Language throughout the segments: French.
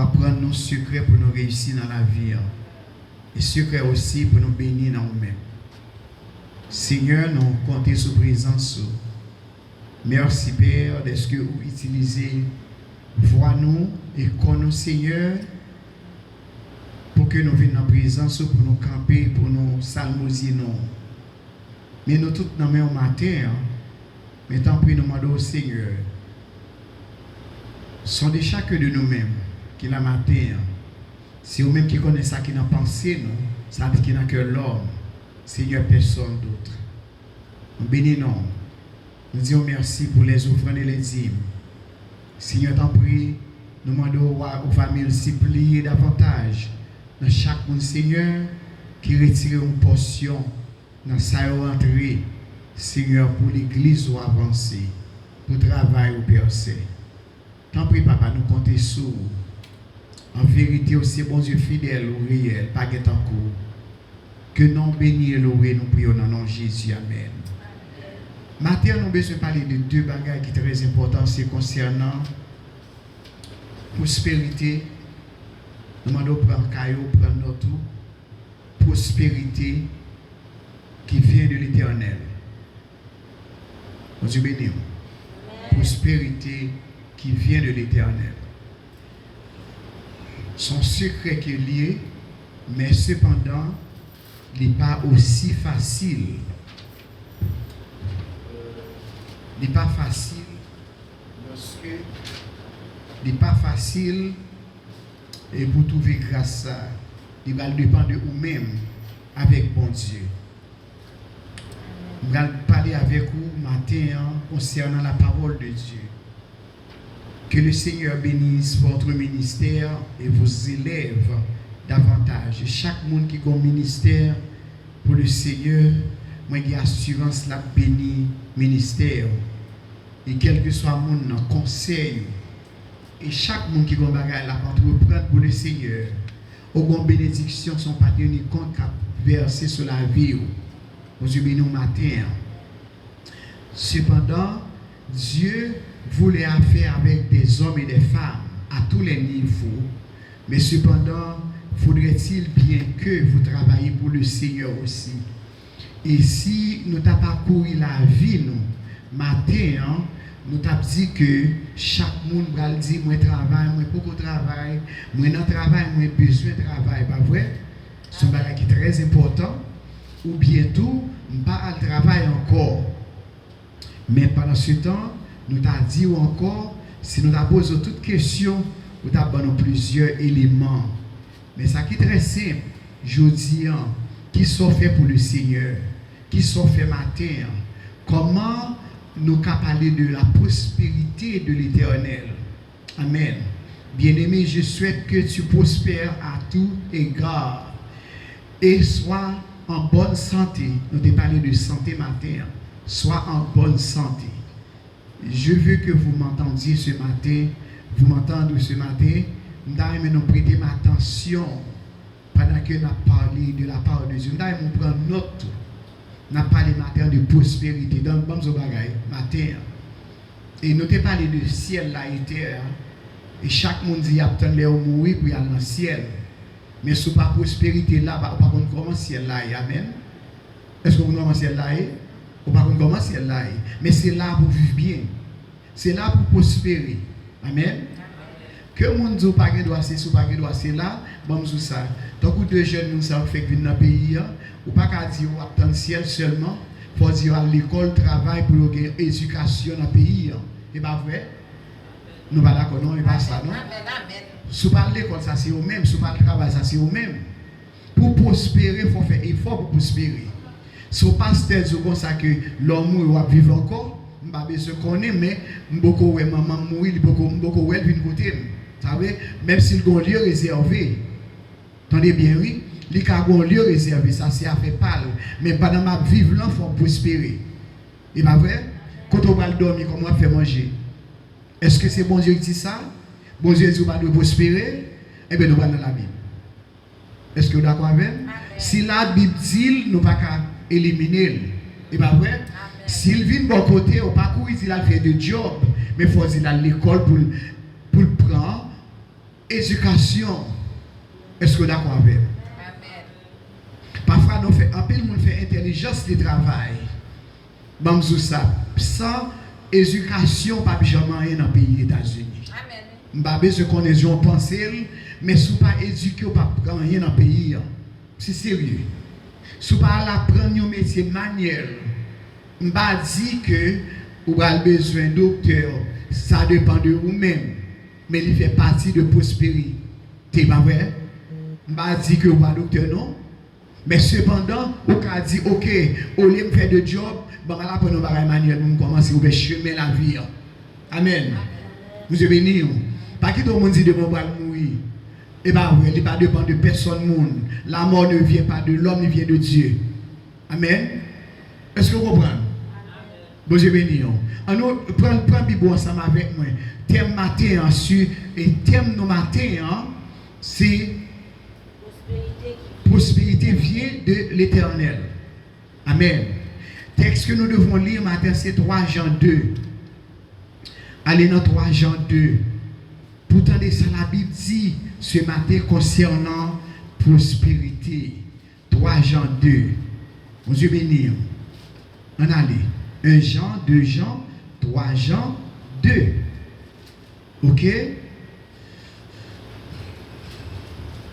apprendre nos secrets pour nous réussir dans la vie. Et secrets aussi pour nous bénir dans nous-mêmes. Seigneur, nous comptons sur présence. Merci Père, de ce que vous utilisez. Vois-nous et connais-nous, Seigneur, pour que nous venions en présence, pour nous camper, pour nous salmodier. Mais nous tous dans le même matin, mais tant pis nous demandons au Seigneur. Sont de chacun de nous-mêmes qui la matin, c'est eux-mêmes qui connaissent ça qui n'a pensé, nous, ça veut dire qu'il n'a que l'homme. Seigneur, personne d'autre. Nous bénissons. Nous disons merci pour les offrandes et les dîmes. Seigneur, t'en prie, nous demandons aux familles multiplier davantage dans chaque monde, Seigneur, qui retire une portion dans sa rentrée, Seigneur, pour l'église ou avancer, pour le travail ou percer. T'en prie, Papa, nous comptons sur vous. En vérité, aussi, bon Dieu fidèle ou réel, pas guet en cours. Que non béni et loué, nous prions dans le nom de Jésus. Amen. Matin, nous avons besoin de parler de deux bagages qui sont très importants, c'est concernant prospérité. Nous demandons de prendre caillou, prendre notre prospérité qui vient de l'Éternel. Dieu béni. Prospérité qui vient de l'Éternel. Son secret qui est lié, mais cependant, il n'est pas aussi facile. Il n'est pas facile parce que il n'est pas facile et pour trouver grâce à ça. Il va dépendre de vous-même avec bon Dieu. Je vais parler avec vous matin concernant la parole de Dieu. Que le Seigneur bénisse votre ministère et vous élève davantage. Et chaque monde qui a un ministère pour le Seigneur, moi j'ai assurance la béni ministère. Et quel que soit mon conseil, et chaque monde qui a un bagage la entreprendre pour le Seigneur, au bon bénédiction sont pas tenu compte qu'à verser sur la vie. Nous bénis au matin. Cependant, Dieu voulait affaire avec des hommes et des femmes à tous les niveaux, mais cependant, faudrait-il bien que vous travailliez pour le Seigneur aussi. Et si nous avons parcouru la vie, nous, matin, nous avons dit que chaque monde va dire moi travaille, moi beaucoup travail, moi non travail, moi besoin de travail, pas vrai? C'est un bagage qui est très important. Ou bientôt, nous pas à travail encore. Mais pendant ce temps, nous avons dit encore, si nous avons posé toutes questions, nous avons plusieurs éléments. Mais ça qui est très simple, je dis, qui sont faits pour le Seigneur, qui sont faits matin, comment nous parler de la prospérité de l'Éternel. Amen. Bien-aimé, je souhaite que tu prospères à tout égard et sois en bonne santé. Nous avons parlé de santé matin. Sois en bonne santé. Je veux que vous m'entendiez ce matin, vous m'entendez ce matin. Nous prêter attention pendant que nous avons parlé de la parole de Dieu. Nous allons prendre note. Nous avons parlé matin de prospérité dans le bon bagaille matin. Et nous avons parlé de ciel là et terre. Et chaque monde dit attend les mourir pour aller dans le ciel. Mais si pas prospérité là, on ne peut pas comment ciel là. Amen. Est-ce que vous comment ciel là? On ne peut pas comment ciel là. Mais c'est là pour vivre bien. C'est là pour prospérer. Amen. Que le monde ne pas droit, c'est là, bon, c'est ça. Donc, de jeunes nous savent fait venir dans le pays, ou pas qu'à dire attendre le ciel seulement, il faut dire à l'école, travail pour avoir éducation dans le pays. C'est pas vrai? Nous ne sommes pas d'accord, non, c'est pas ça, non? Si vous parlez l'école, ça c'est vous-même, si vous parlez le travail, ça c'est vous-même. Pour prospérer, il faut faire effort pour prospérer. Si vous pasteur dit comme ça que l'homme va vivre encore, je ne sais pas ce qu'on est, mais beaucoup de maman mourir, beaucoup de vient côté. Vous savez, même s'il y a un lieu réservé, attendez bien, oui, il y a un lieu réservé, ça c'est à faire parler. Mais pendant ma vivre là, il faut prospérer. Et pas vrai? Quand on va dormir, comment on fait manger? Est-ce que c'est bon Dieu qui dit ça? Bon Dieu dit qu'on va prospérer? Eh bien, nous allons dans la Bible. Est-ce que vous êtes d'accord avec? Si la Bible dit, nous ne pouvons pas éliminer. Et pas vrai? S'il vient de bon côté, on ne peut pas courir, il a fait de job, mais il faut dire à l'école pour prendre éducation. Est-ce que vous êtes d'accord avec? Parfois, nous fait, un peu le monde fait intelligence de travail. Bon, ça. Sans éducation, pas jamais rien dans le pays des États-Unis. Pas besoin de connaître penser, mais si vous pas éduqué, vous pas rien dans le pays. C'est sérieux. Si vous pas apprendre un métier manuel, je ne pas dire que vous avez besoin d'un docteur. Ça dépend de vous-même. Mais il fait partie de prospérité. C'est pas vrai? Je ne pas dire que vous n'avez pas docteur, non? Mais cependant, vous avez dit, ok, au lieu de faire de job, bon, là, pour nous, manuel, nous commençons à chemin la vie. Amen. Vous êtes bénis. Pas que tout le monde dit de bon mourir. Et bien, il ne dépend de personne. La mort ne vient pas de l'homme, il vient de Dieu. Amen. Est-ce que vous comprenez? Vous êtes bénis. On prend la Bible ensemble avec moi. Thème matin, et thème de matin, c'est prospérité vient de l'Éternel. Amen. Texte que nous devons lire matin, c'est 3 Jean 2. Allez dans 3 Jean 2. Pourtant, ça la Bible dit ce matin concernant prospérité. 3 Jean 2. Mon Dieu béni. On allait. 1 Jean, 2 Jean, 3 Jean 2. Ok?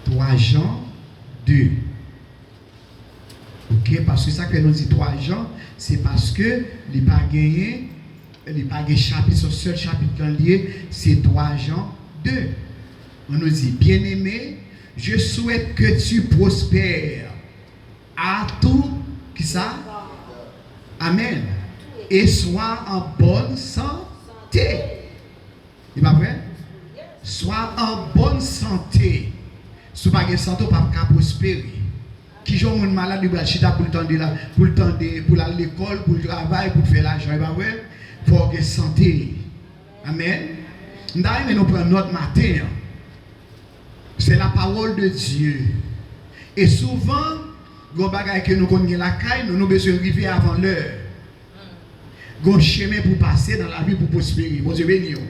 3 Jean 2. Ok? Parce que ça que nous dit 3 Jean, c'est parce que il n'y a pas gagné, chapitre, son seul chapitre lié, c'est 3 Jean 2. On nous dit, bien-aimé, je souhaite que tu prospères à tout, qui ça? Amen. Et sois en bonne santé. C'est pas vrai? Sois en bonne santé. Si vous n'avez pas de santé, vous ne pouvez pas prospérer. Qui joue mon malade, il va chita pour aller à l'école, pour le travail, pour faire l'argent. C'est pas vrai? Il faut avoir santé. Amen. Nous prenons notre matin. C'est la parole de Dieu. Et souvent, quand nous connaissons la caille, nous avons besoin d'arriver avant l'heure. Nous avons un chemin pour passer dans la vie pour prospérer. Bon Dieu béni. Amen.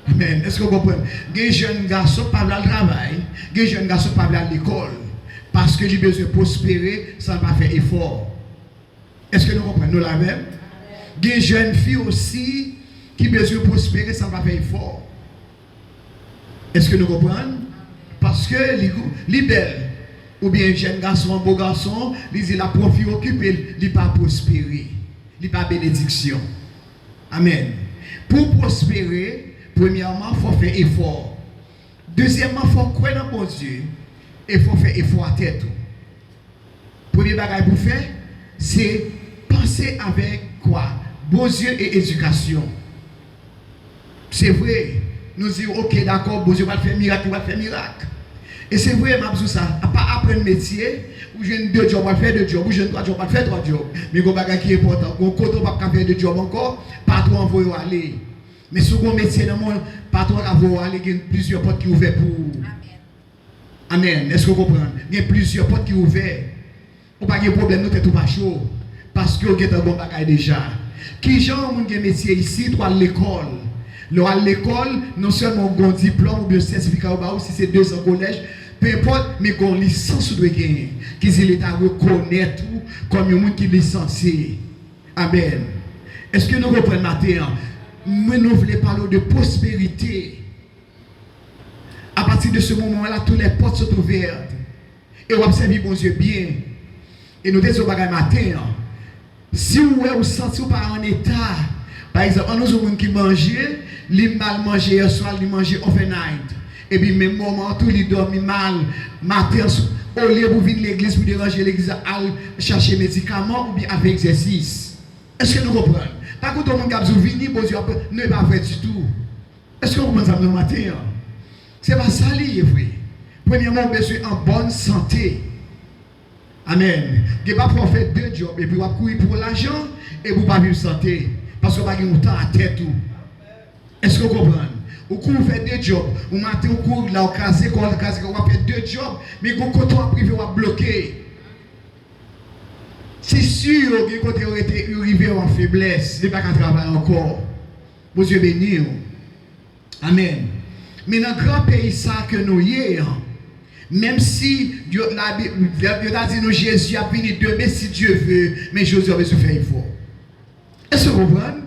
Amen. Est-ce que vous comprenez? Il y a des jeunes garçons qui parlent au travail, il y a des jeunes garçons qui parlent à l'école. Parce que j'ai besoin de prospérer sans pas faire effort. Est-ce que nous comprenons? Nous la même? Il y a des jeunes filles aussi qui ont besoin de prospérer sans pas faire effort. Est-ce que nous comprenons? Parce que les belles, ou bien jeune garçon, un beau garçon, il a profit occupé, il n'a pas prospéré. Il n'a pas bénédiction. Amen. Pour prospérer, premièrement, il faut faire effort. Deuxièmement, il faut croire dans mon Dieu. Et il faut faire effort à tête. Premier bagage pour faire, c'est penser avec quoi? Beaux yeux et éducation. C'est vrai. Nous disons, ok, d'accord, beaux yeux va faire miracle, il va faire miracle. Et c'est vrai, ma ça, pas apprendre métier, ou j'ai 2 jobs, on va faire 2 jobs, ou j'ai 3 jobs, on va faire 3 jobs. Mais il y a un bagage qui est important. On ne va pas faire 2 jobs encore, pas trop envoyer aller. Mais si vous avez un métier dans le monde, pas trop envoyer aller, il y a plusieurs portes qui sont ouvertes pour. Amen. Est-ce que vous comprenez? Il y a plusieurs portes qui sont ouvertes. Ou pas de problème, nous sommes tout pas chaud. Parce que vous avez un bon bagage déjà. Qui genre mon métier ici, toi à l'école? À l'école, non seulement on a un diplôme ou un certificat ou si c'est 2 ans collège, peu importe, mais qu'on licence doit gagner. Qui dit l'État reconnaît tout comme un monde qui est licencié. Amen. Est-ce que nous comprenons matin? Nous voulons parler de prospérité. À partir de ce moment-là, toutes les portes sont ouvertes. Et on observe bon Dieu bien. Et nous disons bagay matin. Si vous sentez pas en état, par exemple, on a des gens qui mangent, ils mal mangé hier soir, ils mangent overnight. Et puis même moment tout ils dorment mal, matin, au lieu de venir à l'église pour déranger l'église, à chercher médicaments ou bien avec exercice. Est-ce que nous comprenons? Par contre, tout le monde qui a venir, bon Dieu, ne pas vrai du tout. Est-ce que vous comprenez ça le matin? C'est pas ça, vrai. Premièrement, on a besoin en bonne santé. Amen. Vous ne pouvez pas faire 2 jobs et puis vous courir pour l'argent et vous ne pouvez pas vivre santé. Parce que vous n'avez pas de temps à tête. Est-ce que vous comprenez? Vous courez 2 jobs. Vous matin, vous courez là, vous casez, vous faites 2 jobs, mais vous côté privé, vous bloqué. C'est sûr que vous avez été arrivé en faiblesse. Vous n'avez pas qu'à travailler encore. Vos yeux bénis. Amen. Mais dans le grand pays ça que nous y est, même si Dieu a dit nous Jésus a venu demain si Dieu veut, mais Jésus a besoin de faire effort. Est-ce que vous comprenez?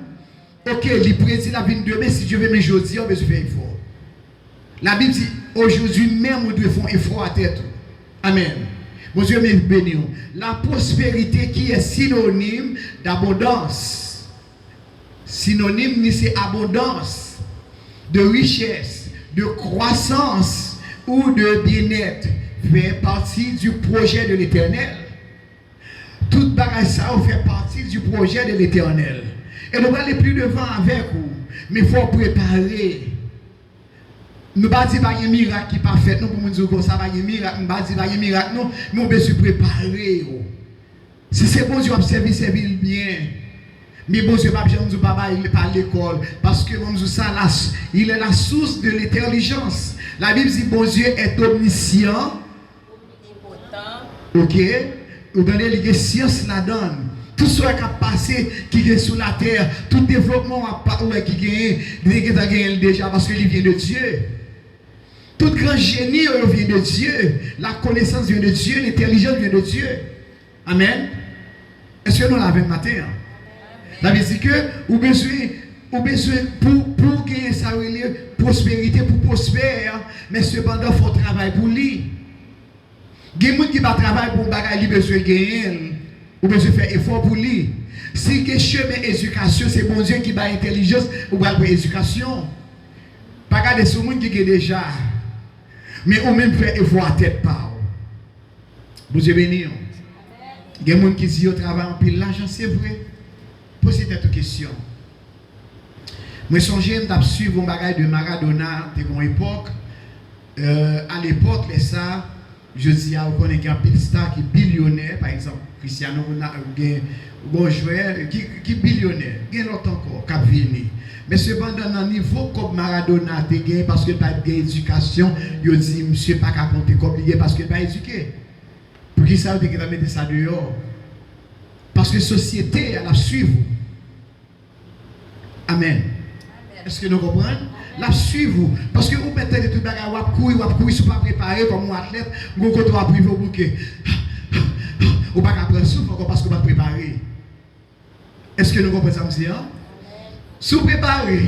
Ok, il prédit la vie demain si Dieu veut, mais Jésus a besoin de faire effort. La Bible dit aujourd'hui même nous devons faire effort à tête. Amen. Mon Dieu me bénisse. La prospérité qui est synonyme d'abondance. Synonyme, c'est abondance, de richesse, de croissance ou de bien-être fait partie du projet de l'Éternel. Toute bagage ça fait partie du projet de l'Éternel. Et nous allons aller plus devant avec vous, mais il faut préparer. Nous ne pouvons pas dire qu'il y a un miracle qui n'est pas fait. Nous pouvons dire que ça va y a un miracle. Nous ne pouvons pas dire qu'il y a un miracle. Non, nous devons se préparer. Si c'est bon Dieu, observer, servir bien. Mais bon Dieu, pas par l'école. Parce que bon Dieu, ça, il est la source de l'intelligence. La Bible dit bon Dieu est omniscient. Ok? Vous donnez les sciences la donne. Tout ce qui a passé, qui est sous la terre, tout développement qui gagne déjà parce qu'il vient de Dieu. Tout grand génie vient de Dieu. La connaissance vient de Dieu. L'intelligence vient de Dieu. Amen. Est-ce que nous l'avons matin? La Bible dit que vous avez besoin pour gagner sa prospérité, pour prospérer, mais cependant, il faut travailler pour lui. Il y a des gens qui va travailler pour bagage, il besoin de gagner. Ou besoin faire effort pour lui. Si que chemin éducation, c'est bon Dieu qui va intelligence ou va pour éducation. Pas garder ce monde qui est déjà. Mais on même faire effort à tête par. Vous Dieu béni. Il y a des gens qui disent au travail en pile l'argent, c'est vrai. Posez cette question. Moi songez de suivre un bagage de Maradona de mon époque. À l'époque, ça, je dis à vous connaissez un pile star qui est billionnaire, par exemple. Cristiano Ronaldo, bon joueur qui billionnaire, il y a longtemps encore, qui a venu. Mais cependant, dans le niveau comme Maradona a gagné parce qu'il n'a pas d'éducation, il dit, monsieur, pas qu'à compter comme il parce qu'il n'est pas éduqué. Pour qui ça, il a mis ça dehors? Parce que la société, elle a suivi. Amen. Est-ce que nous comprenons? La suivre. Parce que vous mettez des trucs bagarres, vous courir, si vous pas préparé comme un athlète, vous avez un privé au bouquet. Ou pas prendre souffle encore parce que vous pas préparé. Est-ce que nous comprenons ça, monsieur? Si vous préparez,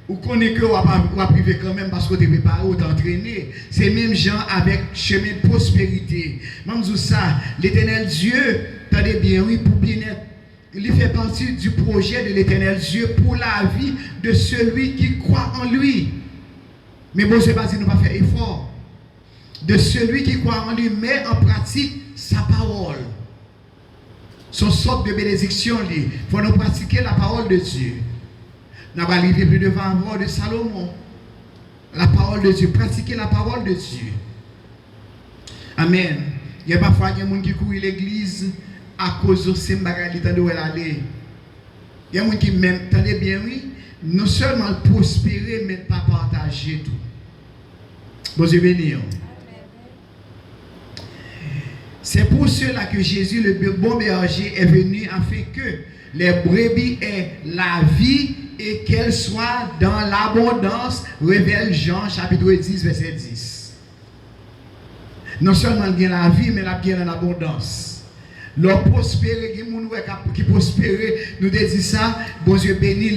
vous connaissez que vous va priver quand même parce que vous êtes préparé, vous êtes entraîné. C'est même gens avec chemin de prospérité. Même ça, l'éternel Dieu, attendez bien, oui, pour bien-être. Il fait partie du projet de l'éternel Dieu pour la vie de celui qui croit en lui. Mais bon, c'est pas si nous pas faire effort. De celui qui croit en lui, met en pratique sa parole. Son sorte de bénédiction, il faut nous pratiquer la parole de Dieu. Nous allons arriver plus devant la voix de Salomon. La parole de Dieu, pratiquer la parole de Dieu. Amen. Il y a parfois des gens qui courent l'église à cause de ces bagages où elle allait. Il y a des gens qui m'aiment, attendez bien, oui, non seulement prospérer, mais pas partager tout. Bon Dieu béni. C'est pour cela que Jésus, le bon berger, est venu afin que les brebis aient la vie et qu'elles soient dans l'abondance, révèle Jean chapitre 10, verset 10. Non seulement il y a la vie, mais il y a l'abondance. Leur prospérer, qui prospérer, nous disons ça, bon Dieu béni,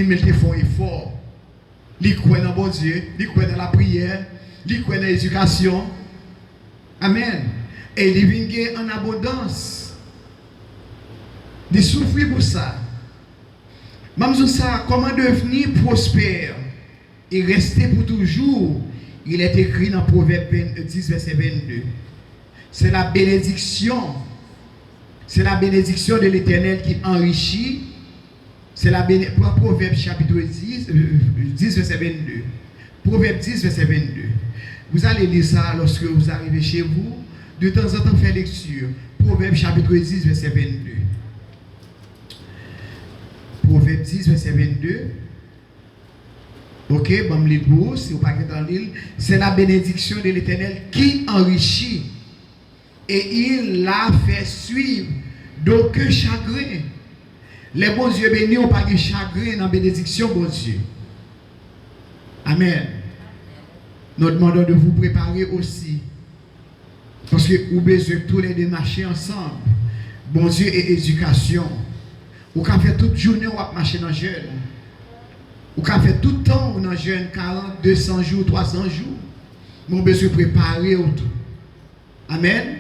mais ils font effort. Ils croient dans bon Dieu, ils croient dans la prière, ils croient dans l'éducation. Amen. Et ils vivent en abondance. Ils souffrent pour ça. Même ça, comment devenir prospère et rester pour toujours, il est écrit dans Proverbe 10, verset 22. C'est la bénédiction. C'est la bénédiction de l'Éternel qui enrichit. C'est la bénédiction. Proverbe chapitre 10, verset 22. Proverbe 10, verset 22. Vous allez lire ça lorsque vous arrivez chez vous. De temps en temps, faire lecture. Proverbe chapitre 10, verset 22. Proverbe 10, verset 22. Ok, bon, lire pour si vous pas dans l'île. C'est la bénédiction de l'Éternel qui enrichit. Et il l'a fait suivre d'aucun chagrin. Les bons dieux bénis n'ont pas de chagrin dans la bénédiction, bon Dieu. Amen. Nous demandons de vous préparer aussi. Parce que vous avez besoin tous les deux marcher ensemble. Bon Dieu et éducation. Vous pouvez faire toute journée, vous pouvez marcher dans le jeûne. Vous pouvez faire tout le temps dans le jeûne, 40, 200 jours, 300 jours. Nous avons besoin de préparer tout. Amen.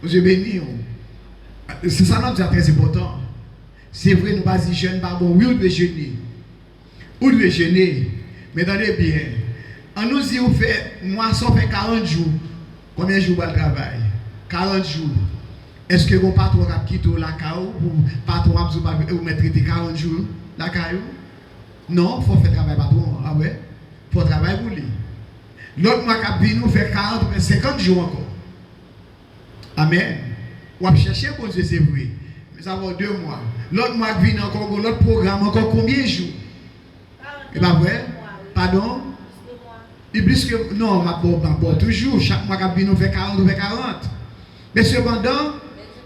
Vous êtes bénis. C'est ça notre très important. C'est vrai, nous ne pas dire jeûne, pas bon. Oui, vous devez jeûner. Vous devez jeûner. Mais attendez bien. On nous dit, vous faites, moi, ça fait 40 jours. Combien de jours vous travaillez? 40 jours. Est-ce que vous patron a quitté la CAO ou patron a vous mettre 40 jours la CAO? Non, il faut faire travail patron. Ah ouais? Il faut travailler pour lui. L'autre mois qui nous fait 40 ou 50 jours encore. Amen. On va chercher pour Dieu, c'est vrai. Mais ça va 2 mois. L'autre mois qui vient encore, l'autre programme encore combien de jours? Et pas vrai? Pardon? Et plus que. Non, on toujours. Chaque mois qui vient nous fait 40 ou 40. Mais cependant,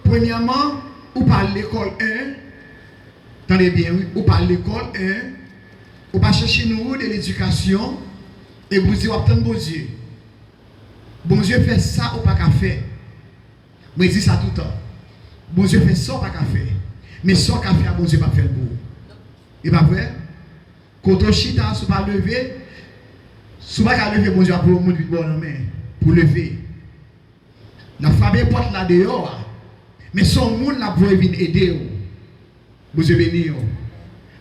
premièrement, ou par l'école 1, attendez bien, oui, ou par l'école 1, ou pas chercher nous de l'éducation, et vous dites, attendez, bon Dieu. Bon Dieu fait ça ou pas qu'à faire. Moi, je dis ça tout le temps. Bon Dieu fait ça ou pas qu'à faire. Mais ça qu'à faire, bon Dieu pas faire pour. Et pas vrai? Quand on chita, si pas lever, si pas qu'à lever, bon Dieu a pour le monde pour lever. La famille porte là dehors. Mais son monde la voix vient aider. Vous êtes bénis.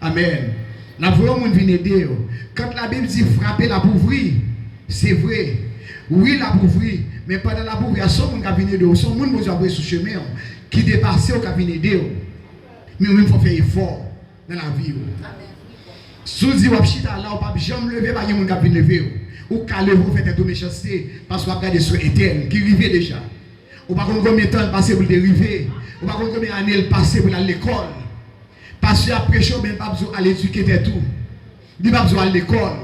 Amen. La voix monde vient aider. Quand la Bible dit frapper la pauvreté, c'est vrai. Oui, la pauvreté. Mais pendant la pauvreté, il y a son monde qui vient aider. Son monde vous avez sur chemin qui dépasse ou qui vient aider. Mais il faut faire effort dans la vie. Si vous dites que vous là, vous ne pouvez jamais lever, il y a des gens qui viennent lever. Ou qui lever, vous faites un méchanceté parce que vous regardez sur Éternel qui arrive déjà. Ou pas combien de temps passé pour dériver. Ou pas combien d'années passé pour aller à l'école. Parce que après, je n'ai pas besoin d'aller éduquer tout. Il n'a pas besoin d'aller à l'école.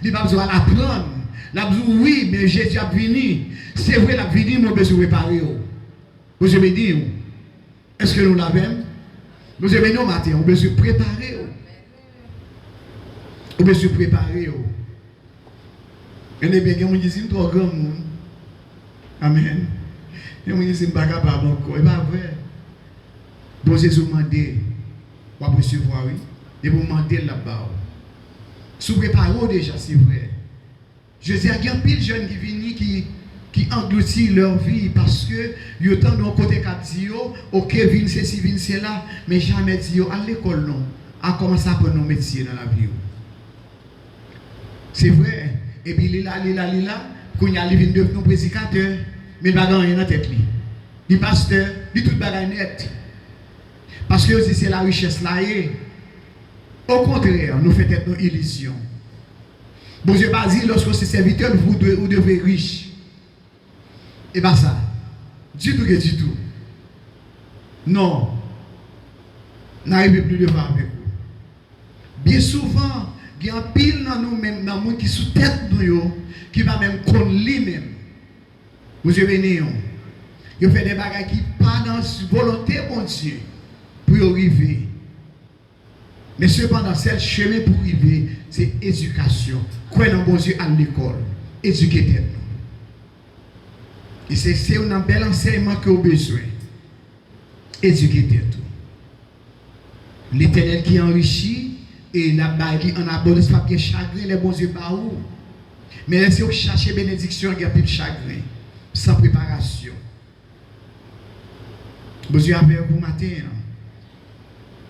Il n'a pas besoin d'apprendre. Il a besoin, oui, mais Jésus a venu. C'est vrai, il a venu, mais on a besoin de préparer. Vous avez dit, est-ce que nous l'avons? Nous avons dit, matin, on a besoin de préparer. On a besoin de préparer. Et bien, on dit, c'est un trop grand monde. Amen. Et on dit, c'est pas capable encore. Et pas vrai. Bon, c'est ce demander. On va recevoir, oui. Et vous demander là-bas. Si vous préparez déjà, c'est vrai. Je dis, il y a pile de jeunes qui viennent qui engloutissent leur vie parce que ils ont tant d'un côté qui disent, ok, vin c'est ci, vin c'est là, mais jamais dit, à l'école, non. À commencer à apprendre nos métiers dans la vie. C'est vrai. Et puis, il est là, quand il y a les vignes de nos prédicateurs, mais il n'y a rien dans la tête. Les pasteurs, ils tout le net. Parce que c'est la richesse là. Au contraire, nous faisons nos illusions. Bon, je n'ai pas dit, lorsque c'est serviteur, vous devez être riche. Et pas ça. Du tout que du tout. Non. N'arrivez plus devant avec vous. Bien souvent, il y a un pile dans nous-mêmes, dans le monde qui est sous tête de nous, qui va même connaître lui-même. Vous avez venu. Il fait des bagages qui pas dans la volonté de Dieu pour y arriver. Mais cependant, c'est chemin pour arriver, c'est éducation. Croyez dans bon Dieu à l'école. Éduquez-nous. Et c'est un bel enseignement que vous avez besoin. Éduquez-nous. L'Éternel qui enrichit et la bague en abonne, c'est pas bien chagrin, les bons yeux par où. Mais laissez vous chercher bénédiction, il y a plus de chagrin, sans préparation. Bon Dieu avec vous matin.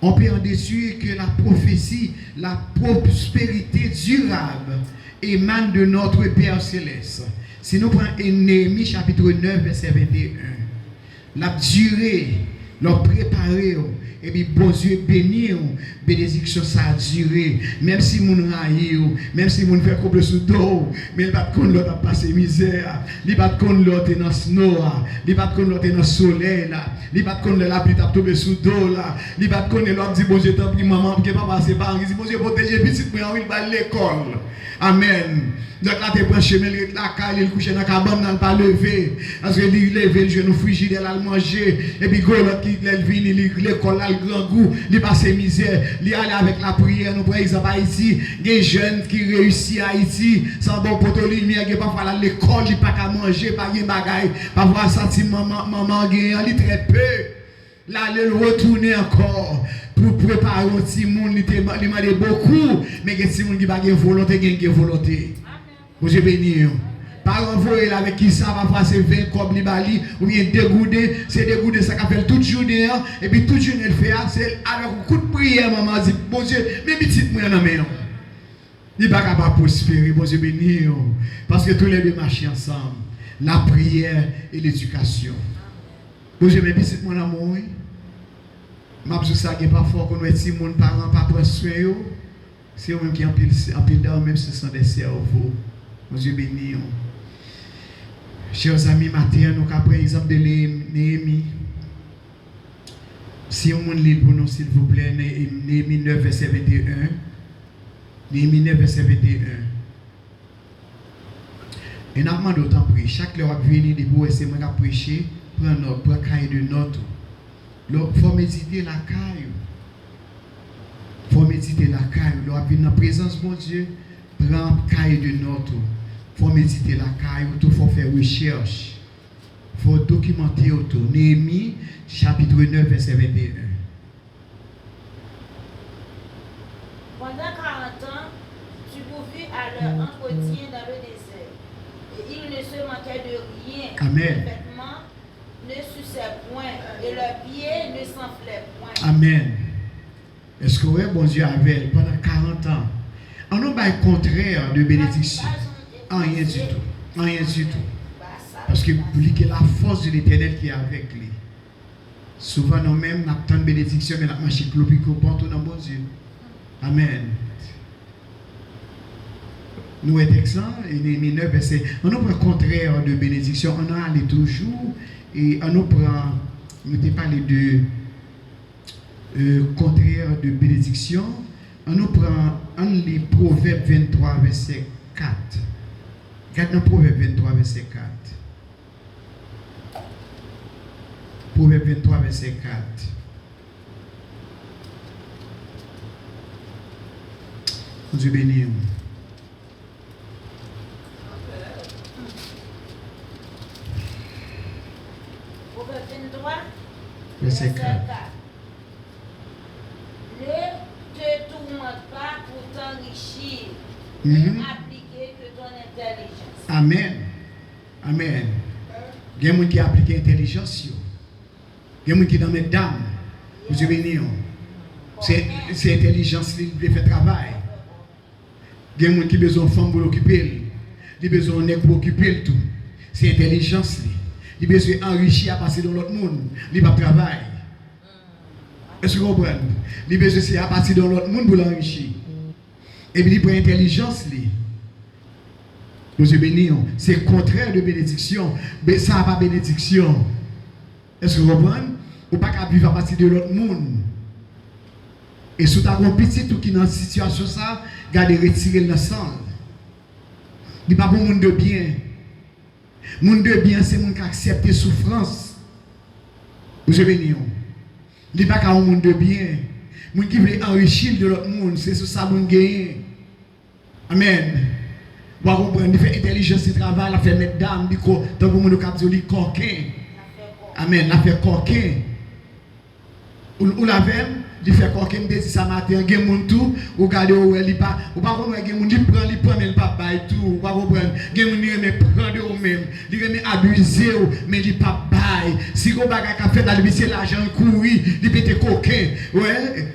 On peut en déduire que la prophétie, la prospérité durable émane de notre Père Céleste. Si nous prenons Néhémie chapitre 9, verset 21, la durée, la préparer, et puis bon Dieu bénir, bénédiction ça a duré, même si mon raille, même si mon fait couple sous dos, mais il va pas qu'on l'autre a passé misère, il va pas qu'on l'autre dans snow, il va pas qu'on l'autre dans soleil là, il va pas qu'on la pluie t'a tombé sous dos là, il va pas qu'on l'autre dit bon Dieu t'en prie maman que papa c'est pas, il dit bon Dieu protéger petit moi il va à l'école. Amen. Donc là, tu prends chemin, la caille, il couche dans la cabane, il pas levé. Parce que il lève le genou frigidaire, il manger. Et puis, l'autre qui vient, l'école, le grand goût, il passe misère. Il allait avec la prière. Nous, par exemple, à Haïti, des jeunes qui réussissent à Haïti, sans bon poteau lumière, qui parfois à l'école, il pas qu'à manger, pas de bagaille, pas voir sentir maman, il est très peu. Là, il retourner encore. Pour préparer un petit monde, il demande beaucoup, mais il y a des gens qui n'ont pas de volonté, qui ont volonté. Vous êtes bénis. Par envoyer avec qui ça va passer 20 comme les bali, ou bien dégoudé, c'est dégoudé ça qui fait toute journée, et puis toute journée elle fait, c'est avec un coup de prière, maman dit, bon Dieu, mais petite moi dans main. Il n'est pas capable de prospérer, bon Dieu béni, parce que tous les deux marchent ensemble, la prière et l'éducation. Bon Dieu, mais petite moi dans mon je dis ça qui n'est pas fort qu'on ait si mon parent pas prendre soin, c'est eux-mêmes qui en pile d'or, même si ce sont des cerveaux. Mon Dieu béni. Chers amis, matin, nous avons pris l'exemple de Néhémie. Si on lit pour nous, s'il vous plaît, Néhémie 9, verset 21. Néhémie 9, verset 21. Et nous avons d'autant pris. Chaque heure qui vient de vous, c'est moi qui prêcher, prendre notre, pour cahier de notes. Il faut méditer la caille. Il faut méditer la caille. Lorsqu'il vient dans la présence de mon Dieu, prends caille de notes. Il faut méditer la caille. Il faut faire recherche. Il faut documenter autour. Néhémie, chapitre 9, verset 21. Pendant 40 ans, tu pourvis à leur entretien dans le désert. Et ils ne se manquaient de rien. Amen. Ne suçaient point et leurs pieds ne s'enflaient point. Amen. Est-ce que oui, bon Dieu avait pendant 40 ans, on n'a pas le contraire de bénédiction. Rien du tout. Rien du tout. Parce que la force de l'Éternel qui est avec lui. Souvent, nous-mêmes, nous avons tant de bénédiction, mais nous avons marché clopico partout dans bon Dieu. Amen. Nous sommes exempts, et Néhémie 9, verset. On n'a pas le contraire de bénédiction, on a allé toujours. Et on nous prend, nous t'ai parlé de contraire de bénédiction. On nous prend les Proverbes 23, verset 4. Regarde dans Proverbes 23, verset 4. Proverbes 23, verset 4. Dieu béni. Verset 4. Ne te tourmente pas pour t'enrichir, mais appliquer que ton intelligence. Amen. Amen. Il y a des gens qui appliquent l'intelligence. Il y a des gens qui dans mes dames. Vous êtes bénis. C'est l'intelligence qui fait travail. Il y a des gens qui ont besoin de femmes pour l'occuper. Ils ont besoin de pour occuper tout. C'est l'intelligence. Il a besoin d'enrichir à passer dans l'autre monde. Il n'a pas de travail. Est-ce que vous comprenez? Il a besoin de passer dans l'autre monde pour l'enrichir. Et puis il prend l'intelligence. Vous êtes bénis. C'est le contraire de bénédiction. Mais ça n'a pas de bénédiction. Est-ce que vous comprenez? Ou pas qu'à vivre à partir de l'autre monde. Et si tu as un petit tout qui est dans cette situation, ça, gardez retirer le sang. Il n'y a pas de monde de bien. Monde de bien, c'est monde qui accepte les souffrances. Vous êtes bénis. Il n'y a pas qu'un monde de bien. Monde qui veut enrichir de l'autre monde, c'est sur ça monde gagne. Amen. Vous comprenez, il fait intelligence de travail, il fait mettre d'âme, il fait tant que monde qui dit coquin. Amen, il fait coquin. Ou la veine, il fait coquin, il dit ça matin, il y a monde tout, ou regardez où il pas, ou pas comprendre, il y a monde qui prend, mais il pas bail tout, ou pas comprendre, il y a monde qui remet prendre de vous-même, il remet abuser, mais il pas bail. Si vous avez fait la c'est l'argent courir, il peut être coquin. Ouais,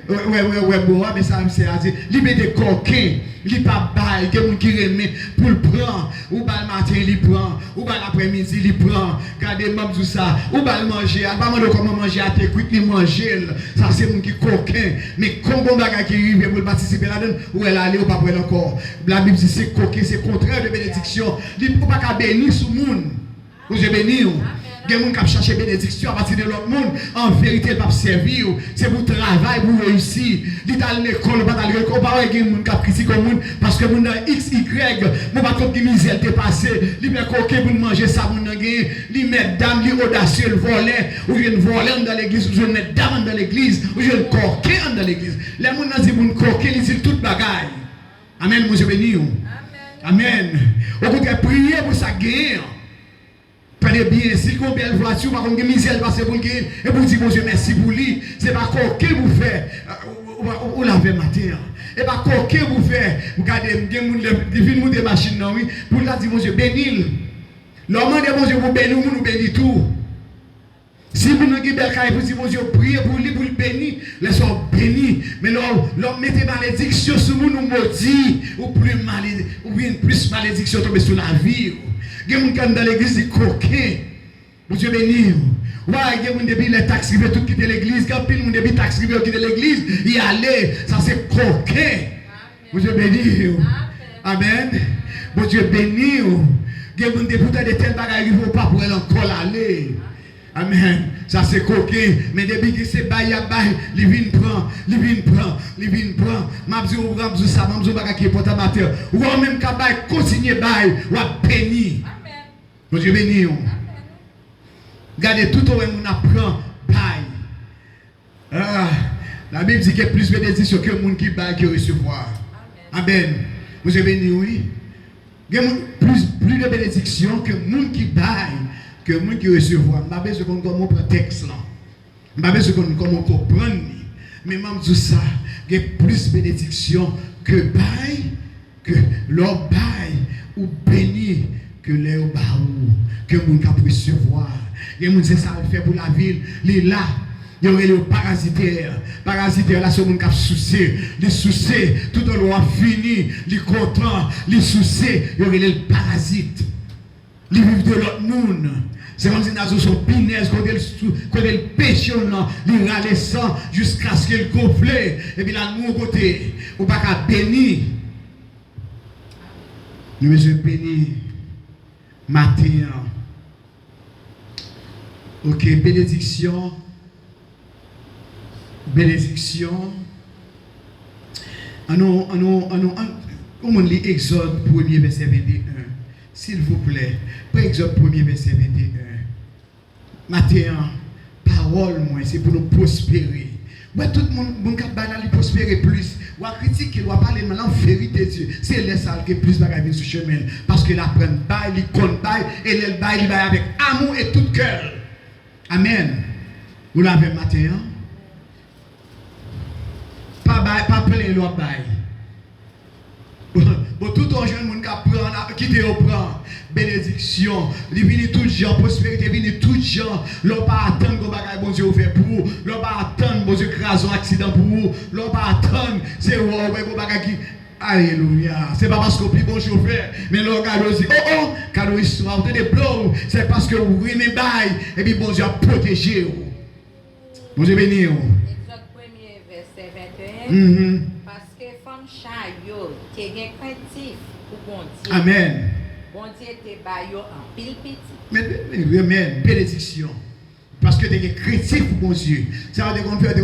bon, mais ça c'est à dire, il peut être coquin. Il pas bail, il y a monde qui remet pour le prendre, ou pas le matin il prend, ou pas l'après-midi il prend, regardez même tout ça, ou pas le manger, pas demander comment manger à tes cuites, ni manger, ça c'est monde qui coquin, mais comme bon bagage qui arrive pour participer là-dedans, où elle allait ou pas pour elle encore. La Bible dit c'est coquin, c'est contraire de bénédiction, il ne peut pas bénir sur le monde, vous êtes béni. Il y a des gens qui cherchent bénédiction à partir de l'autre monde. En vérité, ils ne peuvent pas servir. C'est pour travail, pour réussir. Ils sont à l'école, pas à l'école. Il y a des gens qui critiquent le monde parce que les gens X, Y, ne pas trop de misère dépassé. Ils mettent coquet pour manger ça, ils mettent dame, ils audacieux, le volet. Ou ils voler dans l'église, ou ils mettent dame dans l'église, ou ils coquet dans l'église. Les gens disent qu'ils coquet, ils disent toute bagaille. Amen, monsieur béni. Amen. Au contraire, priez pour ça gagner. Prenez bien, si vous avez une belle voiture, par contre, misère passe pour le gagner. Et vous dites, mon Dieu, merci pour lui. Ce n'est pas coquet vous faites. Ou laver matin. Et pas coquet vous faites. Vous regardez, des gens des machines, oui. Pour la dire, mon Dieu, bénis. L'homme de mon Dieu, vous bénissez, vous nous bénissez tout. Si vous n'avez pas de vous dites, mon Dieu, priez pour lui, pour le bénir, laissez-vous bénir. Mais l'homme mettez malédiction sur nous, nous maudit, ou plus malédiction tomber sur la vie. Il y a des gens dans l'église qui coquin. Mon Dieu béni. Ouais, il y a des gens depuis les taxes qui veulent tout quitter l'église. Quand il y a des gens depuis les taxes qui veulent quitter l'église, y aller. Ça c'est coquin. Mon Dieu béni. Amen. Mon Dieu béni. Il y a des gens depuis de telles bagages qui ne vont pas pour encore aller. Amen. Ça c'est coquin. Mais depuis que c'est bail, il vient prendre. Mabzi ou ramzi ça, mabzi ou bagaki pour ta mater. Ou même qu'à bail, continuer bail, ou à béni. Amen. Mon Dieu béni. Regardez tout au monde apprend bail. La Bible dit qu'il y a plus de bénédictions que le monde qui bail qui recevoir. Amen. Mon Dieu béni, oui. Il y a plus de bénédictions que le monde qui bail. Que le monde qui recevoir. Je ne sais pas si on prend texte là. Je ne sais pas si on comprend. Mais même tout ça, il y a plus de bénédiction que bail, que l'or bail ou béni que l'or baou, que le monde qui recevoir. Il y a des gens qui ça fait pour la ville, il est là. Il y a les parasitaires. Parasitaires, là, c'est le monde qui a souci. Les soucis, tout le monde fini, les content, les soucis, il y a les parasites. Les vivent de l'autre monde. C'est comme si nous sommes pinaises, quand elle pêche, il râle le sang jusqu'à ce qu'elle gonfle. Et puis là, nous, côté, on ne peut pas bénir. Nous sommes bénis matin. Ok, bénédiction. Bénédiction. On lit Exode 1er verset 21. S'il vous plaît, pour Exode 1er verset 21. Matin, parole, moi, c'est pour nous prospérer. Ouais, tout le monde qui prospérer plus. Ou à critiquer, ou à parler maintenant, vérité de Dieu. C'est les salles qui plus bagaille sur le chemin. Parce qu'il apprend bail, il compte bail, et il bail avec amour et tout cœur. Amen. Vous l'avez matin. Pas plein l'autre bail. Bon, tout le jeune qui te reprend, bénédiction, il vient tout gens, prospérité, il vient tout gens, l'on pas attendre que bagaille bon Dieu fait pour vous, l'on pas attendre bon Dieu crase un accident pour vous, l'on pas attendre, c'est ouais, bagaille qui. Alléluia. C'est pas parce qu'on prie bon chauffeur, mais l'on regarde aussi, cadeau histoire, vous des blows, c'est parce que vous aimez bail, et puis bon Dieu a protégé vous. Bon Dieu béni. Exode 1er verset 21. Parce que femme chayo, qui est craintif pour bon Dieu. Amen. Bon Dieu te baillot en pile petit. Mais amen, bénédiction. Parce que tu es craintif pour bon Dieu. Ça veut dire qu'on fait,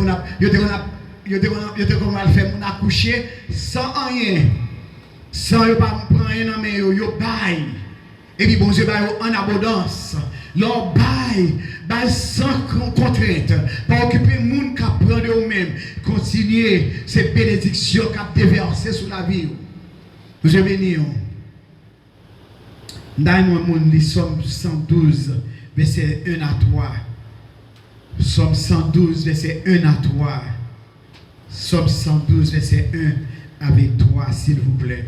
il te qu'on va faire mon accoucher sans rien. Sans pas prendre rien dans mes yo bail. Et puis bon Dieu bail en abondance. Leur bail sans contrainte. Pas occuper le monde qui prend de vous-même. Continuez ces bénédictions qui déversées sur la vie. Vous êtes bénis. Dans mon Somme 112, verset 1 à 3. Somme 112, verset 1 à 3. Somme 112, verset 1 avec 3, s'il vous plaît.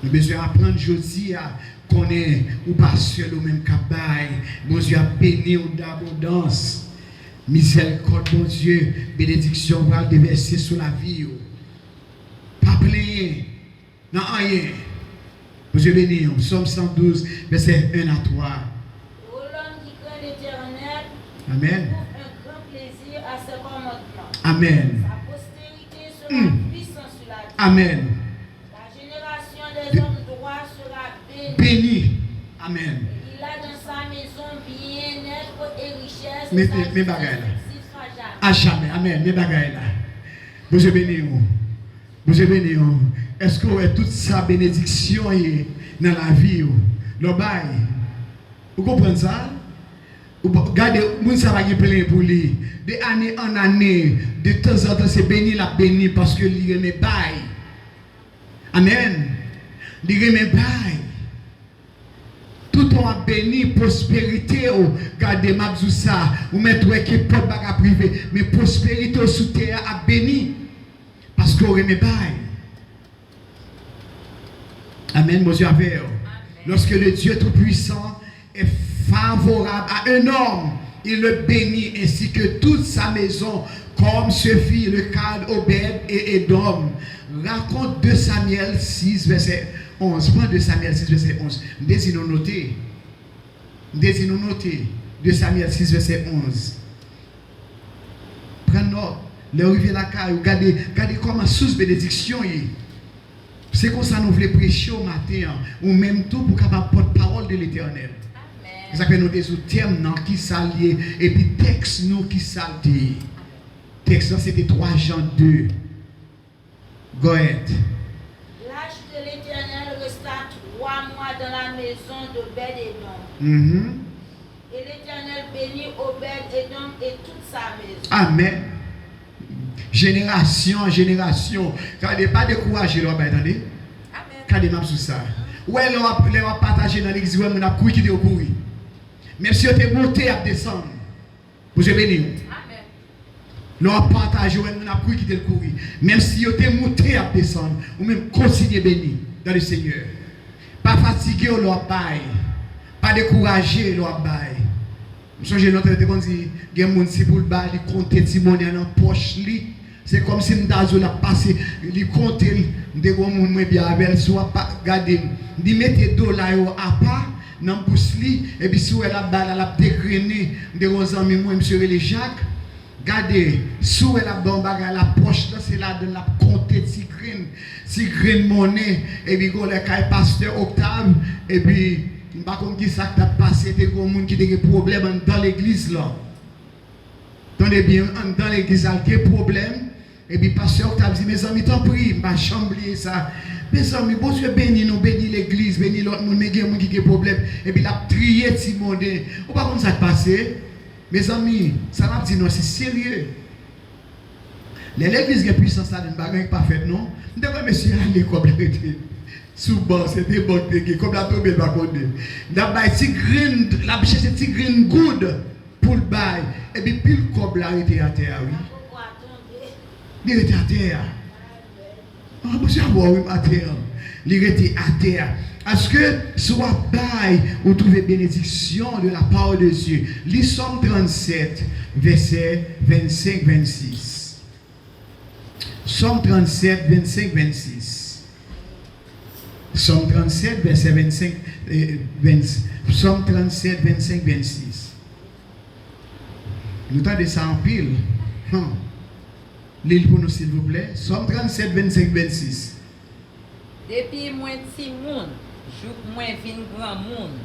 Nous besoin apprendre aujourd'hui à connaître ou pas seul au même cabaye. Mon Dieu a béni ou d'abondance. Miséricorde, mon Dieu, bénédiction va le déverser sur la vie. Pas plaigner. Non, rien. Mon Dieu béni. Somme 112, verset 1 à 3. Ô l'homme qui craint l'Éternel, Amen. trouve un grand plaisir à ses commandements. Amen. Sa postérité sera puissante sur la terre. Amen. La génération des hommes droits sera bénie. Béni. Amen. Il a dans sa maison bien-être et richesse. Mais bagaille là. À jamais. Amen. Mais bagaille là. Vous êtes béni. Vous êtes béni. Est-ce que vous avez toute sa bénédiction dans la vie? Le bail. Vous comprenez ça? Regardez, moun ça va plein pour lui. De année en année, de temps en temps, c'est béni la béni parce que il remet bail. Amen. Il remet bail. Tout on a béni, prospérité. Regardez, mabzou ça. Ou mettre qui pas de bagarre privé. Mais prospérité sous terre a béni. Parce qu'on remet bail. Amen, mon Dieu. Lorsque le Dieu Tout-Puissant est favorable à un homme, il le bénit ainsi que toute sa maison, comme se fit le cas d'Obed et Édom. Raconte 2 Samuel 6, verset 11. Prends 2 Samuel 6, verset 11. Désirons noter. 2 Samuel 6, verset 11. Prends note. Le rivière la caille, regardez comment sous bénédiction est. C'est comme ça nous voulons prêcher au matin, ou même tout pour capable porter parole de l'Éternel. Ça fait nous des termes qui s'allient et puis texte nous qui s'allient. Texte là c'était 3 Jean 2. Go ahead. L'âge de l'Éternel resta 3 mois dans la maison d'Obed-Édom. Et l'Éternel bénit Obed-Édom et toute sa maison. Amen. Génération en génération. Quand il n'est pas découragé, là, attendez. Quand il est sur ça. Ouais, là, on va partager dans l'église, on a couru qui est au courir. Même si on est monté à descendre, vous êtes béni. Amen. Là, on partage, on a couru qui est au courir. Même si on est monté à descendre, ou même continuer béni dans le Seigneur. Pas fatigué, on l'a bail. Pas découragé, on l'a bail. Je suis notre téléphone dit, il y a des gens qui pour le bail, ils comptent des monnaies dans la poche. C'est comme si nous avons passé, ils comptent des gens qui bien avec, soit pas garder, ils mettent des dollars à part, dans le pouce, et puis si vous avez la balle, elle a dégrainé, des gens amis, moi, M. Relé Jacques, regardez, si vous avez la bombe, la poche, c'est là de la compter si grain monnaie, et puis vous avez le pasteur Octave, et puis, je ne sais pas comment ça a passé, des gens qui ont des problèmes dans l'église là. Attendez bien, dans l'église, il y a des problèmes. Et puis, pasteur Octave dit, mes amis, t'en prie, je ne vais pas oublier ça. Mes amis, bon Dieu bénit nous, bénit l'église, bénit l'autre monde, mais il y a des gens qui ont des problèmes. Et puis, il a trié tout le monde. Vous ne savez pas comment ça a passé. Mes amis, ça m'a dit, non, c'est sérieux. L'église qui est puissance, ça n'est pas parfaite, non? Je devrais me dire, allez, comme l'arrêter. Sous bas, c'était bon, comme la tombe, il va connaître. D'abord, si green, la cherche petit green good pour le bail. Et puis, pile comme là, il était à terre, oui. Il était à terre. Ah, monsieur, oui, à terre. Il était à terre. Est-ce que soit bail, vous trouvez bénédiction de la parole de Dieu? Lis Somme 37, verset 25-26. Somme 37, 25-26. Somme 37, verset 25, Somme 37, 25, 26. Nous tendez ça en pile. L'île pour nous, s'il vous plaît. Somme 37, 25, 26. Depuis moi petit monde, jouk moi vin grand monde.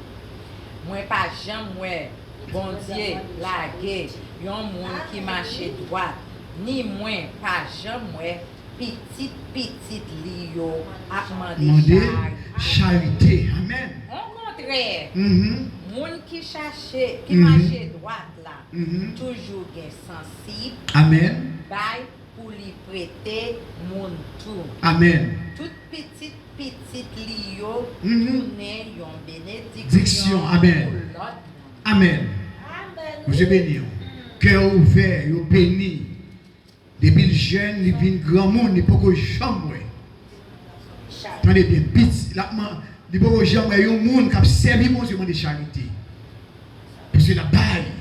Moi pas jamais moi bon Dieu la guerre, yon monde qui marche droit. Ni moi pas jamais moi petite lio a demandé charité. Amen. Au contraire, monde qui cherche, qui marche droite là, toujours bien sensible. Amen. Bail pour lui prêter mon tout. Amen. Toute petite lio tourner yon bénédiction. Amen. Amen. Vous êtes béni. Cœur ouvert, vous béni. Depuis le jeune, il vient grand monde, il ne peut pas jamais. Attendez bien, il ne peut pas jamais y a un monde qui a servi mon Dieu de charité. Parce que la baille,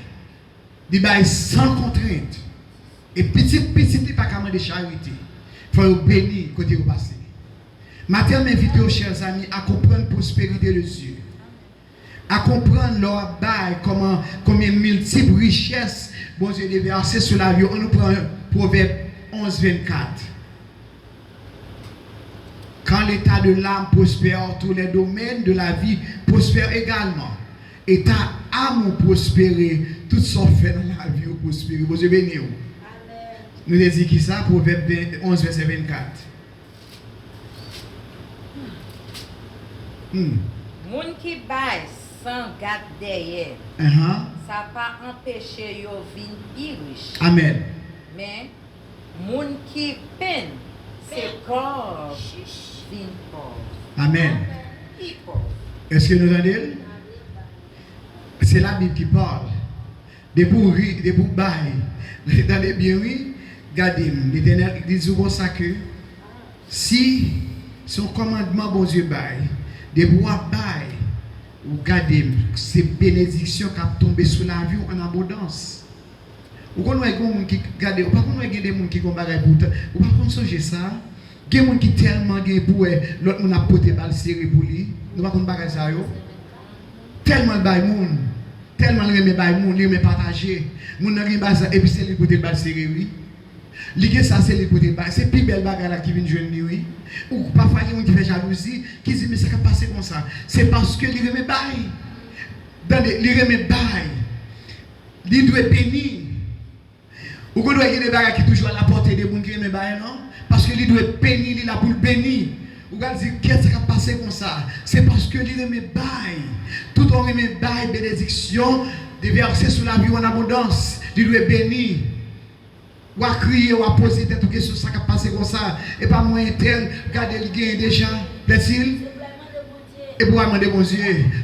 il baille sans contrainte. Et petit, il n'est pas capable de charité. Il faut bénir côté au passé. Matin, m'invite aux chers amis à comprendre la prospérité de Dieu. À comprendre leur bail, combien multiples richesses, bon Dieu, les versets sur la vie. On nous prend Proverbe 11, 24. Quand l'état de l'âme prospère, tous les domaines de la vie prospèrent également. Et ta âme prospérer, tout ce qu'on fait dans la vie prospérer. Vous avez béni. Nous disons qui ça? Proverbe 11, verset 24. Moun qui baille sans garde derrière, ça pas empêcher yo vin plus riche. Amen. Mais moun qui peine, c'est corps vin pauvre. Amen. Qui pauvre. Est-ce que nous entendons? C'est la Bible qui parle. Des pourris, des bail. Dans les bien oui, regardez, l'Éternel dit souvent ça que si son commandement bon Dieu bail, des bois bail, ou regardez, c'est bénédiction qui a tombé sur la vie en abondance. Ou quand on a des gens qui regardez, ou pas qu'on a des gens qui combattent pour ou pas qu'on songe ça, il y a des gens qui tellement gagnent pour l'autre monde a porté balle serré pour lui, nous pas qu'on bagarre ça yo. Tellement le bail monde, tellement le remet bail monde, le remet partager, monde n'a rien bas et puis c'est le côté balle serré oui. Ligue ça c'est le côté bail, c'est plus belle bagarre là qui vient joindre oui. Ou parfois il y a des gens qui fait jalousie, qui dit mais ça va passer comme ça. C'est parce que il remet bail. Dans les remet bail. Il doit bénir. Ou qu'on doit y avoir des bagarres qui toujours à la portée des gens qui remet bail non? Parce que il doit bénir, il a pour le bénir. Ou qu'on dit qu'est-ce qui va passer comme ça? C'est parce que il remet bail. Tout on remet bail, bénédiction, des versets sur la vie en abondance. Il doit bénir. Ou à crier, ou à poser des questions sur ça qui a passé comme ça. Et pas moins tel, regardez le gain déjà. Plaît-il? Et pour demander bon Dieu.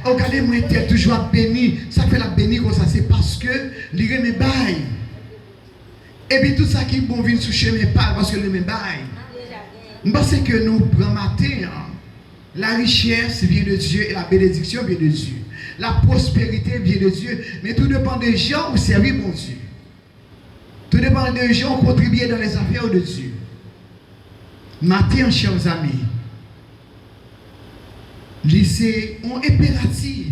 Regardez moi tel, toujours à bénir. Ça fait la bénir comme ça. C'est parce que il remet bail. Et puis tout ça qui est bon vient sous chemin pas parce que le remet bail. Je pense que nous prenons matin. La richesse vient de Dieu et la bénédiction vient de Dieu. La prospérité vient de Dieu. Mais tout dépend des gens où servir bon Dieu. Tout dépend des gens qui contribuent dans les affaires de Dieu. Matin, chers amis, c'est un impératif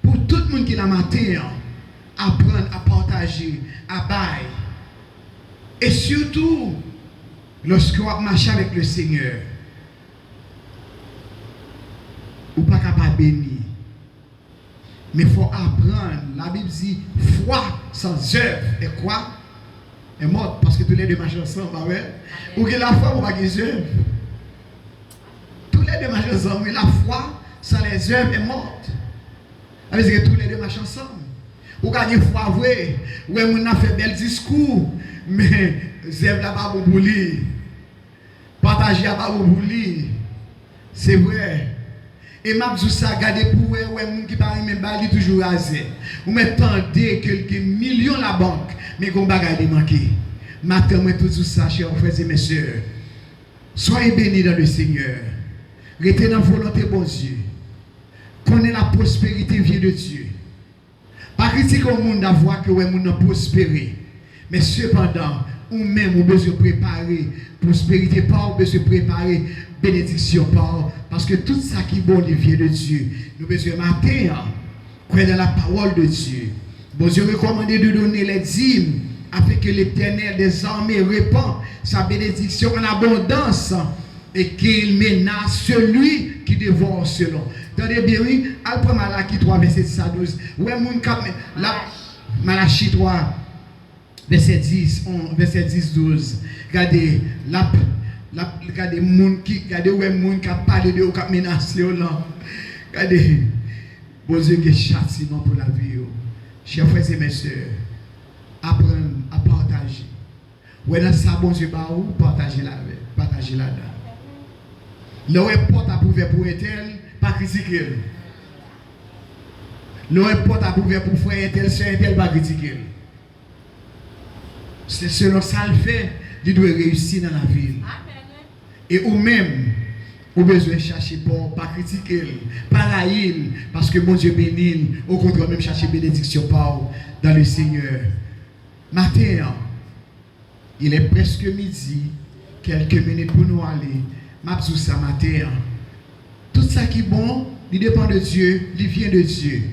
pour tout le monde qui la matin apprendre à partager, à bailler. Et surtout, lorsqu'on marche avec le Seigneur, ou pas capable de bénir. Mais il faut apprendre. La Bible dit, foi sans œuvre est quoi? Est morte, parce que tous les deux marchent ensemble, bah ouais. Ou que la foi, on va gagner œuvres. Tous les deux marchent ensemble, mais la foi sans les œuvres est morte. Ça veut dire que tous les deux marchent ensemble. Ou gagnez foi, vrai. Ou on a fait bel discours, mais zèbre là pas pour lui. Partager là pas pour lui. C'est vrai. Et m'a dit ça, regardez pour ouais, moun qui parle même bali toujours rasé. Ou m'attendez quelques millions la banque, mais qu'on bagaille de manquer. Matin moi tout ça, chers frères et mes sœurs. Soyez bénis dans le Seigneur. Restez dans la volonté bon Dieu. Connaissez la prospérité vient de Dieu. Pas critiquer au monde d'avoir que ouais moun a prospéré. Mais cependant, ou même ou besoin préparer prospérité par ou besoin préparer bénédiction par parce que tout ça qui est bon vient de Dieu. Nous besoin matin croire dans la parole de Dieu. Bon Dieu recommande de donner les dîmes afin que l'Éternel des armées répand sa bénédiction en abondance et qu'il menace celui qui dévore selon. Attendez bien oui, après Malachie 3 verset 10 à 12. Ouais mon cap la Malachie 3 verset 10 12. Regardez regardez moun qui regardez ouais moun qui a parlé de qui menacer là. Regardez bon Dieu qui châtiment pour la vie. Chers frères et mes sœurs, apprendre à partager. Ouais dans ça bon Dieu ba ou partager là-dedans. Le porte à pouvoir pour tel, pas critiquer. Le porte à pouvoir pour frère tel, sœur tel, pas critiquer. C'est selon ça le fait, il doit réussir dans la vie. Et ou même, ou besoin de chercher bon, pas critiquer, pas railler, parce que bon Dieu bénit, au contraire même chercher bénédiction par dans le Seigneur. Matin, il est presque midi, quelques minutes pour nous aller. Ma dit ça matin. Tout ça qui est bon, il dépend de Dieu, il vient de Dieu.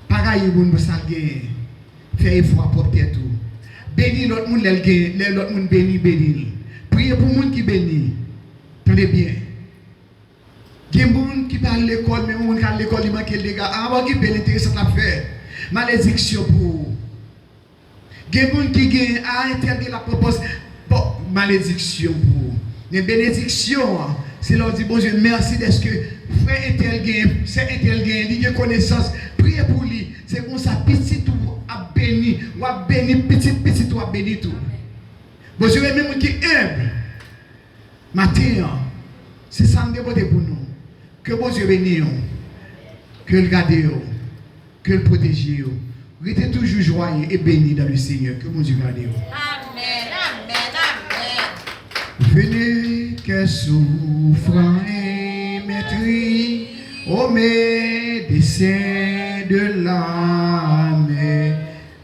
Pareil, vous ne savez pas. Faites effort pour tout. Bénis l'autre monde, l'autre monde bénit. Priez pour le monde qui bénit. Tenez bien. Il y a des gens qui parlent de l'école, mais les gens qui parlent de l'école, ils manquent les gars. Ah, qui est intéressant à faire. Malédiction pour vous. Il y a des gens qui ont interdit la propose. Bon, malédiction pour vous. Mais bénédiction, c'est leur dire, bon Dieu, merci d'être que frère Intel c'est Intel il a connaissance. Priez pour lui. C'est comme ça, petit tout a béni. Ou a béni, petit tout a béni tout. Bon Dieu, même qui est humble. Matin, c'est ça que nous pour nous. Que bon Dieu bénisse, que le garde, que le protège. Restez toujours joyeux et béni dans le Seigneur. Que bon Dieu garde. Amen, amen, amen. Venez que souffrant et maîtrise au médecin de l'âme.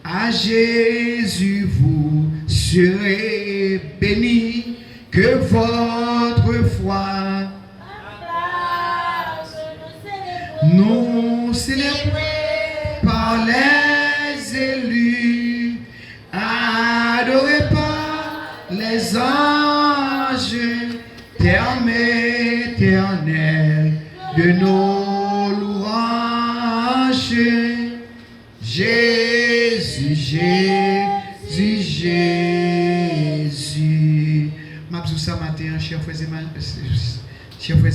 À Jésus vous serez bénis. Que votre foi nous célébrons par les élus, adorés par les anges, terme éternel de nos louanges. Jésus, Jésus, Jésus. M'absous ça matin, chers frères et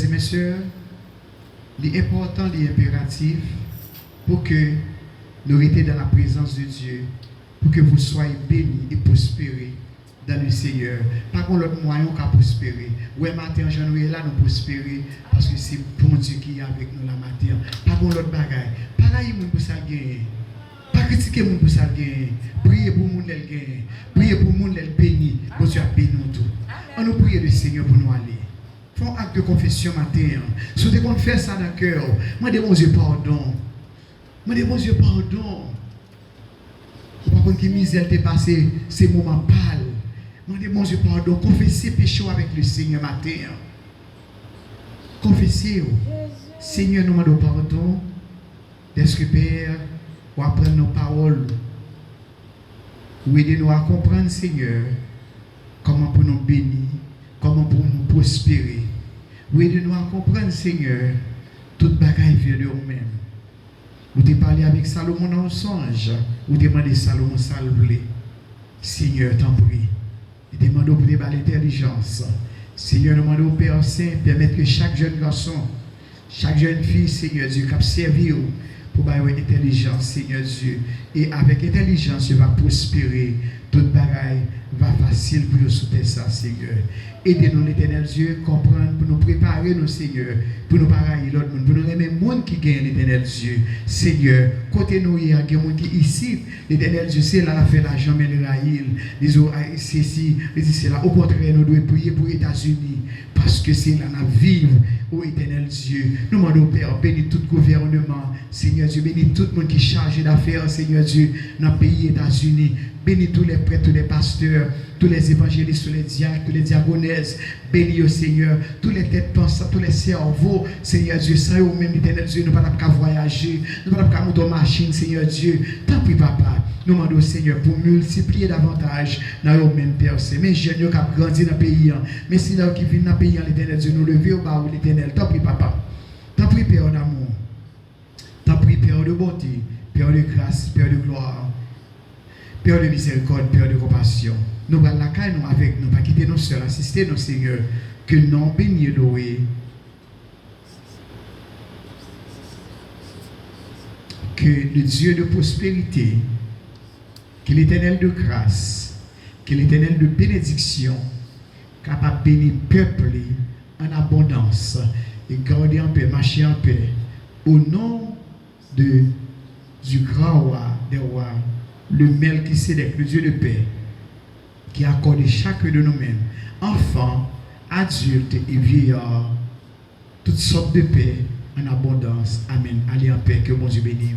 mes sœurs, l'important, l'impératif, pour que nous restions dans la présence de Dieu, pour que vous soyez bénis et prospérés dans le Seigneur. Pas qu'on l'autre moyen qu'à prospérer. Ouais, matin, en janvier, là, nous prospérer parce que c'est bon Dieu qui est avec nous la matin. Pas qu'on l'autre bagaille. Pareil, nous pour ça gagner. Pas critiquer nous pour ça gagner. Priez pour nous les gagner. Priez pour nous les bénir. Pour Dieu a béni nous tout. On nous prie le Seigneur pour nous aller. Font acte de confession matin. Si vous faire ça dans le cœur, moi, demande Dieu pardon. Moi, demande Dieu pardon. Par contre, que misère t'est passé, ces moments pâles. Moi, demande Dieu pardon. Confessez péché avec le Seigneur matin. Confessez. Seigneur, nous demandons pardon. Est-ce que Père, ou apprendre nos paroles, ou aider-nous à comprendre, Seigneur, comment pour nous bénir, comment pour nous prospérer. Ou aidez-nous à comprendre, Seigneur, toute bagaille vient de nous-mêmes. Vous avez parlé avec Salomon dans le songe, vous demandez Salomon ça le voulait. Seigneur, t'en prie. Et demandez pour débattre l'intelligence. Seigneur, demandez au Père Saint, permettre que chaque jeune garçon, chaque jeune fille, Seigneur Dieu, qui a servi pour avoir intelligence, Seigneur Dieu. Et avec intelligence, tu vas prospérer. Toute bagaille va facile pour nous soutenir ça, Seigneur. Aidez-nous, l'Éternel Dieu, comprendre, pour nous préparer, nos Seigneur, pour nous parler l'autre monde, pour nous aimer le monde qui gagne, l'Éternel Dieu. Seigneur, côté nous, il y a des gens qui ici, l'Éternel Dieu, c'est là, la fait l'argent, mais le raïl, c'est là. Au contraire, nous devons prier pour les États-Unis, parce que c'est là, nous vivons, ô Éternel Dieu. Nous demandons, Père, bénis tout gouvernement, Seigneur Dieu, bénis tout le monde qui est chargé d'affaires, Seigneur Dieu, dans le pays États-Unis. Bénis tous les prêtres, tous les pasteurs, tous les évangélistes, tous les diacres, tous les diaconesses. Bénis au Seigneur, tous les têtes pensantes, tous les cerveaux, Seigneur Dieu, sans eux même, Éternel Dieu, nous ne pouvons pas voyager, nous ne pouvons pas monter en machine, Seigneur Dieu. Tant pis, Papa, nous demandons au Seigneur pour multiplier davantage dans eux même, Père. Mais jeunes qui ont grandi dans le pays, mais si là qui viennent dans le pays, l'Éternel Dieu, nous lever au bas, l'Éternel. Tant pis, Papa. Tant pis, Père d'amour. Tant pis, Père de beauté, Père de grâce, Père de gloire. Père de miséricorde, Père de compassion. Nous allons la caille nous avec nous, pas quitter nos soeurs, assister nos seigneurs, que nous bénis loué. Que le Dieu de prospérité, que l'Éternel de grâce, que l'Éternel de bénédiction, capable de bénir le peuple en abondance et garder en paix, marcher en paix, au nom du grand roi des rois, le Melchisédek, le Dieu de paix, qui a accordé chacun de nous-mêmes, enfants, adultes et vieillards, toutes sortes de paix en abondance. Amen. Allez en paix, que bon Dieu bénisse.